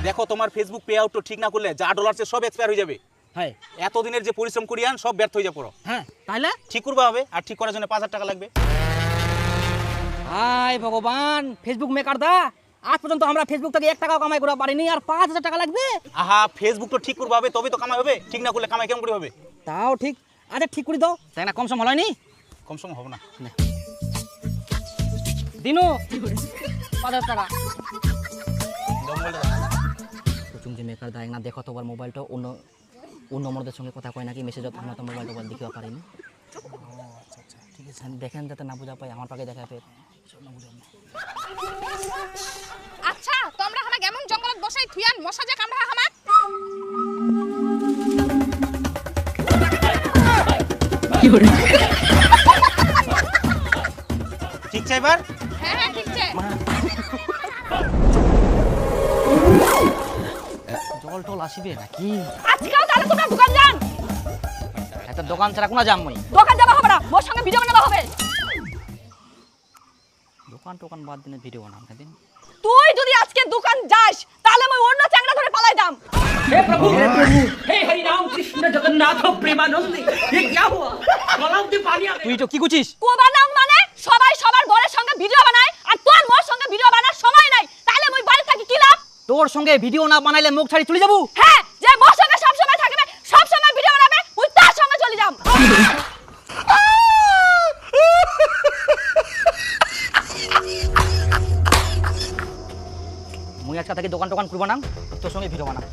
দেখো তোমার Facebook pay out ঠিক না করলে যা ডলার সব এক্সপায়ার হয়ে যাবে। হ্যাঁ এতদিনের যে পরিশ্রম করিয়ান সব ব্যর্থ হয়ে যাবে। হ্যাঁ তাইলে ঠিক করবা হবে, আর ঠিক করার জন্য 5,000 টাকা লাগবে। হায় ভগবান, ফেসবুক মেকার দা, আজ পর্যন্ত আমরা ফেসবুক থেকে 1 টাকাও কামাই করতে পারিনি, আর 5,000 টাকা লাগবে? আহা, ফেসবুক তো ঠিক করবা হবে, তবে তো কামাই হবে। ঠিক না করলে কামাই কেমন করে হবে? তাও ঠিক। আচ্ছা ঠিক করে দাও, তাই না? কম সম হয়নি? কম সম হবে না। দিনু 5,000 টাকা। তুমি যে মেকার দা না দেখো, তোমার মোবাইলটা অন্য নম্বরদের সঙ্গে কথা কয় নাকি, মেসেজ আমরা তো মোবাইল দেখিও পারিনি। আচ্ছা আচ্ছা ঠিক আছে, দেখেন যাতে না বুঝা পাই, আমার পাকে দেখা পেয়ে না বুঝা। আচ্ছা তোমরা হামা কেমন জঙ্গলত বসাই থুয়ান মশা যে কামড়া হামা? কি করে ঠিক চাইবার? হ্যাঁ হ্যাঁ ঠিক আছে। জল টল আসিবে নাকি? আজকাল তাহলে তোমরা দোকান যান। এত দোকান ছাড়া কোনা যাম মই? দোকান যাবা হবে না, মোর সঙ্গে ভিডিও বানাবা হবে। দোকান টোকান বাদ দিনে ভিডিও বানাম দিন। তুই যদি আজকে দোকান যাস তাহলে মই অন্য চ্যাংড়া ধরে পালাই দাম। हे प्रभु हे हरि राम कृष्ण जगन्नाथ प्रेमानंद ये क्या हुआ गलाव से पानी आ তুই তো কি কুচিস? কোবা নাম মানে সবাই সবার বরের সঙ্গে ভিডিও বানায়, আর তোর মোর সঙ্গে ভিডিও বানার সময় নাই, তাহলে মই বাড়ি থাকি কি লাভ? তোর সঙ্গে ভিডিও না বানাইলে মুখ ছাড়ি চলে যাবো। হ্যাঁ, যে মোর সঙ্গে সব সময় থাকবে, সব সময় ভিডিও বানাবে, মই তার সঙ্গে চলে যাম। মুই আজকে থেকে দোকান টোকান করবো না, তোর সঙ্গে ভিডিও বানাম।